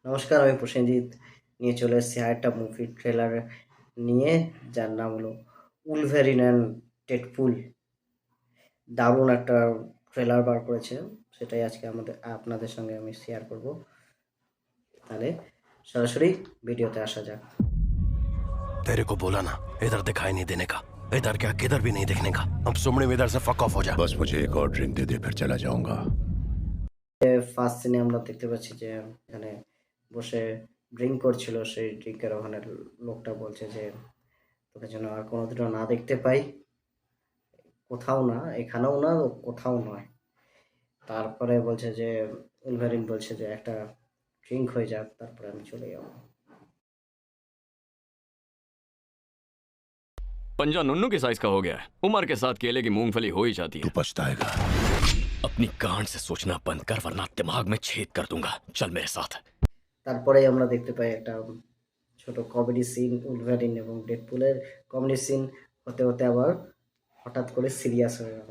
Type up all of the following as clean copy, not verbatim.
নমস্কার, আমি প্রসেনজিৎ নিয়ে চলে এসেছি আরেকটা মুভি ট্রেলার নিয়ে, যার নাম হলো উলভেরিন অ্যান্ড ডেডপুল। দারুণ একটা ট্রেলার বার করেছে, সেটাই আজকে আপনাদের সঙ্গে আমি শেয়ার করব। তাহলে সরাসরি ভিডিওতে আসা যাক। तेरे को बोला ना इधर दिखाई नहीं देने का, इधर क्या किधर भी नहीं देखने का। अब सुमने में इधर से फक ऑफ हो जा। बस मुझे एक और ड्रिंक दे दे फिर चला जाऊंगा। ফার্স্ট সিনে আমরা দেখতে পাচ্ছি যে এখানে বসে ড্রিঙ্ক করছিল, সেই ড্রিঙ্কের ওখানে লোকটা বলছে যে তোকে যেন আর কোনোদিনও না দেখতে পাই, কোথাও না, এখানেও না, কোথাও নয়। তারপরে বলছে যে উলভারিন বলছে যে একটা ড্রিঙ্ক হয়ে যাক, তারপরে আমি চলে যাবো। पंजा नुन्नू के साइज का हो गया है। उम्र के साथ केले की मूंगफली हो ही जाती तू है। पछताएगा। अपनी गांड से सोचना बंद कर वरना दिमाग में छेद कर दूंगा। चल मेरे साथ। তারপরে আমরা দেখতে পাই একটা ছোট কমেডি সিন, উলভারিন এবং ডেডপুলের কমেডি সিন হতে হতে আবার হঠাৎ করে সিরিয়াস হয়ে গেল।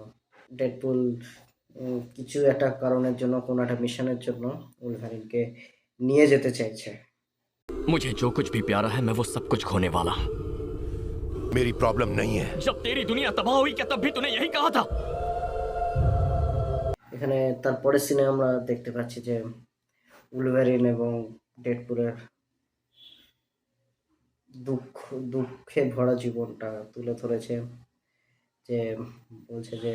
ডেডপুল কিছু একটা কারণের জন্য, কোনো একটা মিশনের জন্য উলভারিনকে নিয়ে যেতে চাইছে। मुझे जो कुछ भी प्यारा है मैं वो सब कुछ खोने वाला हूँ। मेरी प्रॉब्लम नहीं है। जब तेरी दुनिया तबाह हुई क्या तब भी तूने यही कहा था? এখানে তারপরের সিনে আমরা দেখতে পাচ্ছি যে উলভারিন এবং ডেডপুলের দুঃখে ভরা জীবনটা তুলে ধরেছে। যে বলছে যে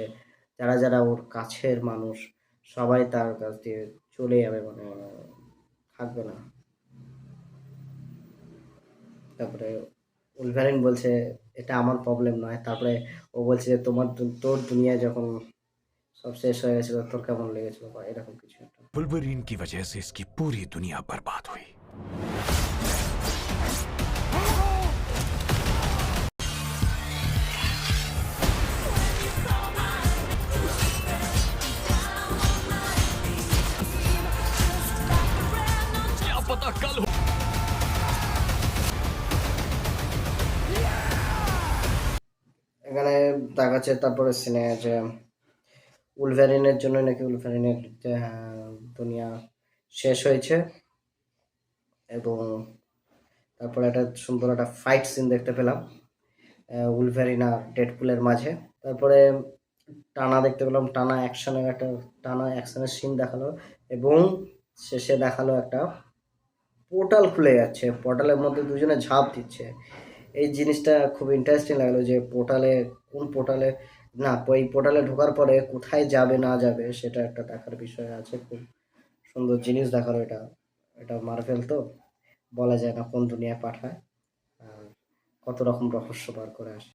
যারা যারা ওর কাছের মানুষ সবাই তার কাছ দিয়ে চলে যাবে, মানে থাকবে না। তারপরে উলভারিন বলছে এটা আমার প্রবলেম নয়। তারপরে ও বলছে যে তোর দুনিয়ায় যখন সব শেষ হয়ে গেছিল তোর কেমন লেগেছিল, বা এরকম কিছু একটা। वुल्वरीन की वजह से इसकी पूरी दुनिया बर्बाद हुई। क्या पता कल हो। এখানে দেখাচ্ছে তারপরে সিনে যে উলভারিনের জন্য নাকি উলভারিনের দুনিয়া শেষ হয়েছে, এবং তারপরে একটা সুন্দর একটা ফাইট সিন দেখতে পেলাম উলভারিন আর ডেডপুলের মাঝে। তারপরে টানা অ্যাকশনের সিন দেখালো, এবং শেষে দেখালো একটা পোর্টাল খুলে যাচ্ছে, পোর্টালের মধ্যে দুজনে ঝাঁপ দিচ্ছে। এই জিনিসটা খুব ইন্টারেস্টিং লাগলো যে কোন পোর্টালে না, ওই পোর্টালে ঢোকার পরে কোথায় যাবে না যাবে সেটা একটা দেখার বিষয় আছে। খুব সুন্দর জিনিস দেখালো। এটা এটা মার্ভেল, তো বলা যায় না কোন দুনিয়ায় পাঠায় আর কত রকম রহস্য বার করে আসে।